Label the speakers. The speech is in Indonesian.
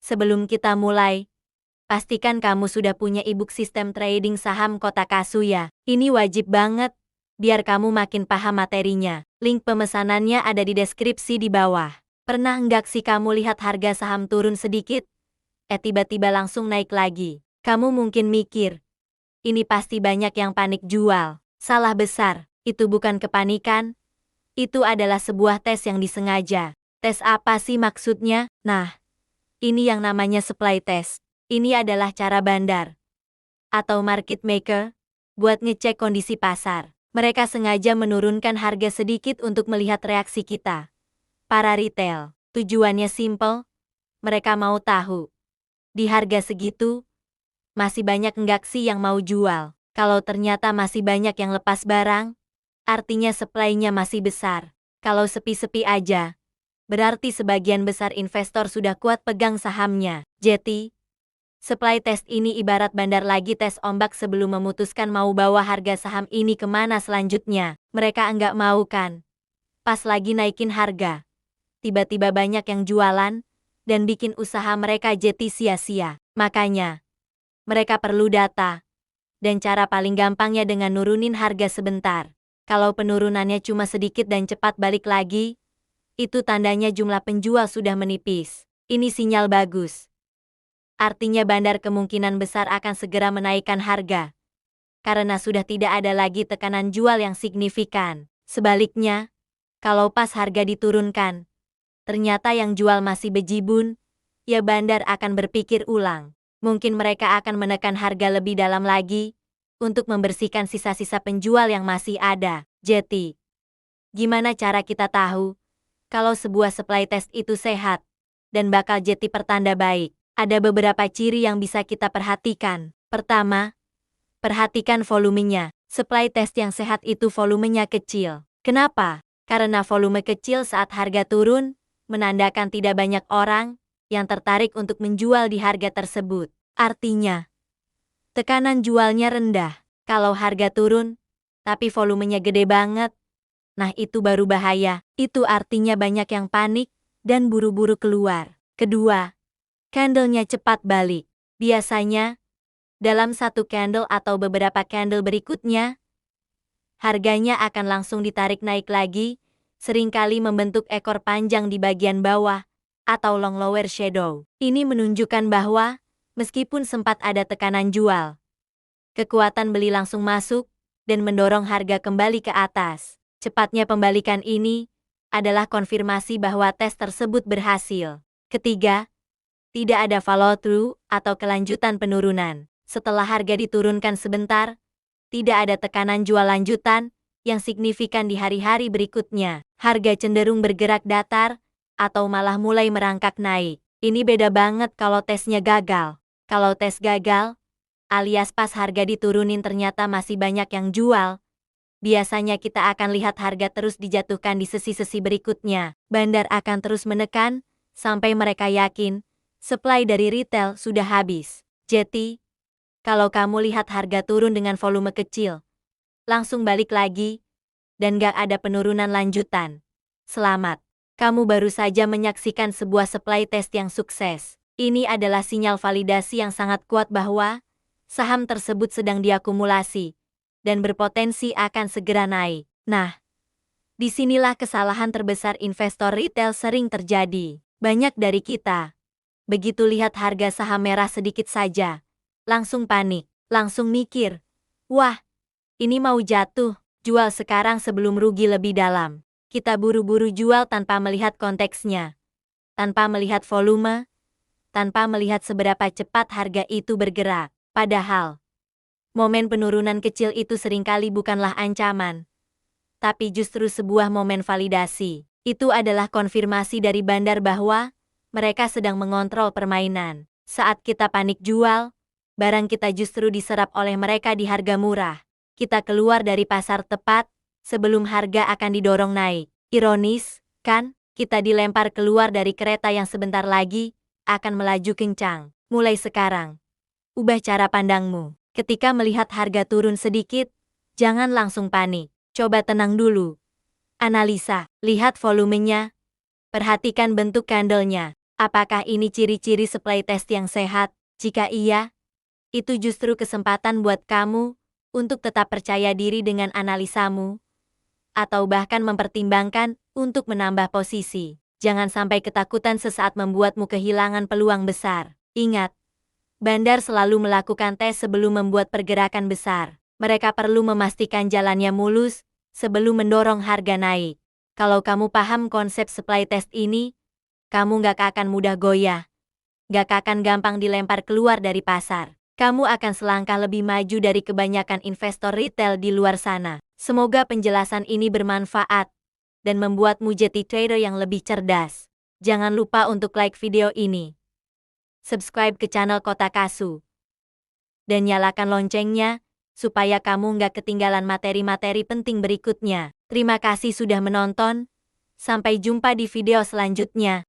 Speaker 1: Sebelum kita mulai, pastikan kamu sudah punya e-book sistem trading saham Kota Kazuya. Ini wajib banget, biar kamu makin paham materinya. Link pemesanannya ada di deskripsi di bawah. Pernah nggak sih kamu lihat harga saham turun sedikit? Tiba-tiba langsung naik lagi. Kamu mungkin mikir, ini pasti banyak yang panik jual. Salah besar, itu bukan kepanikan. Itu adalah sebuah tes yang disengaja. Tes apa sih maksudnya? Nah, ini yang namanya supply test. Ini adalah cara bandar atau market maker buat ngecek kondisi pasar. Mereka sengaja menurunkan harga sedikit untuk melihat reaksi kita. Para retail, tujuannya simple. Mereka mau tahu, di harga segitu, masih banyak nggak sih yang mau jual? Kalau ternyata masih banyak yang lepas barang, artinya supply-nya masih besar. Kalau sepi-sepi aja, berarti sebagian besar investor sudah kuat pegang sahamnya. Jadi, supply test ini ibarat bandar lagi tes ombak sebelum memutuskan mau bawa harga saham ini kemana selanjutnya. Mereka enggak mau kan? Pas lagi naikin harga, tiba-tiba banyak yang jualan, dan bikin usaha mereka jadi sia-sia. Makanya, mereka perlu data. Dan cara paling gampangnya dengan nurunin harga sebentar. Kalau penurunannya cuma sedikit dan cepat balik lagi, itu tandanya jumlah penjual sudah menipis. Ini sinyal bagus. Artinya bandar kemungkinan besar akan segera menaikkan harga. Karena sudah tidak ada lagi tekanan jual yang signifikan. Sebaliknya, kalau pas harga diturunkan, ternyata yang jual masih bejibun, ya bandar akan berpikir ulang. Mungkin mereka akan menekan harga lebih dalam lagi, untuk membersihkan sisa-sisa penjual yang masih ada. Jadi, gimana cara kita tahu kalau sebuah supply test itu sehat dan bakal jadi pertanda baik? Ada beberapa ciri yang bisa kita perhatikan. Pertama, perhatikan volumenya. Supply test yang sehat itu volumenya kecil. Kenapa? Karena volume kecil saat harga turun, menandakan tidak banyak orang yang tertarik untuk menjual di harga tersebut. Artinya, tekanan jualnya rendah. Kalau harga turun, tapi volumenya gede banget, nah itu baru bahaya. Itu artinya banyak yang panik dan buru-buru keluar. Kedua, candlenya cepat balik. Biasanya, dalam satu candle atau beberapa candle berikutnya, harganya akan langsung ditarik naik lagi, seringkali membentuk ekor panjang di bagian bawah, atau long lower shadow. Ini menunjukkan bahwa, meskipun sempat ada tekanan jual, kekuatan beli langsung masuk, dan mendorong harga kembali ke atas. Cepatnya pembalikan ini, adalah konfirmasi bahwa tes tersebut berhasil. Ketiga, tidak ada follow-through atau kelanjutan penurunan. Setelah harga diturunkan sebentar, tidak ada tekanan jual lanjutan yang signifikan di hari-hari berikutnya. Harga cenderung bergerak datar atau malah mulai merangkak naik. Ini beda banget kalau tesnya gagal. Kalau tes gagal, alias pas harga diturunin ternyata masih banyak yang jual, biasanya kita akan lihat harga terus dijatuhkan di sesi-sesi berikutnya. Bandar akan terus menekan sampai mereka yakin supply dari retail sudah habis. Jadi, kalau kamu lihat harga turun dengan volume kecil, langsung balik lagi, dan gak ada penurunan lanjutan, selamat. Kamu baru saja menyaksikan sebuah supply test yang sukses. Ini adalah sinyal validasi yang sangat kuat bahwa saham tersebut sedang diakumulasi dan berpotensi akan segera naik. Nah, disinilah kesalahan terbesar investor retail sering terjadi. Banyak dari kita, begitu lihat harga saham merah sedikit saja, langsung panik, langsung mikir, wah, ini mau jatuh, jual sekarang sebelum rugi lebih dalam. Kita buru-buru jual tanpa melihat konteksnya, tanpa melihat volume, tanpa melihat seberapa cepat harga itu bergerak. Padahal, momen penurunan kecil itu seringkali bukanlah ancaman, tapi justru sebuah momen validasi. Itu adalah konfirmasi dari bandar bahwa mereka sedang mengontrol permainan. Saat kita panik jual, barang kita justru diserap oleh mereka di harga murah. Kita keluar dari pasar tepat sebelum harga akan didorong naik. Ironis, kan? Kita dilempar keluar dari kereta yang sebentar lagi akan melaju kencang. Mulai sekarang, ubah cara pandangmu. Ketika melihat harga turun sedikit, jangan langsung panik. Coba tenang dulu. Analisa, lihat volumenya, perhatikan bentuk candlenya, Apakah ini ciri-ciri supply test yang sehat? Jika iya, itu justru kesempatan buat kamu untuk tetap percaya diri dengan analisamu, atau bahkan mempertimbangkan untuk menambah posisi. Jangan sampai ketakutan sesaat membuatmu kehilangan peluang besar. Ingat, bandar selalu melakukan tes sebelum membuat pergerakan besar. Mereka perlu memastikan jalannya mulus sebelum mendorong harga naik. Kalau kamu paham konsep supply test ini, kamu nggak akan mudah goyah. Nggak akan gampang dilempar keluar dari pasar. Kamu akan selangkah lebih maju dari kebanyakan investor retail di luar sana. Semoga penjelasan ini bermanfaat dan membuatmu jadi trader yang lebih cerdas. Jangan lupa untuk like video ini, subscribe ke channel Kota Kasu, dan nyalakan loncengnya supaya kamu nggak ketinggalan materi-materi penting berikutnya. Terima kasih sudah menonton. Sampai jumpa di video selanjutnya.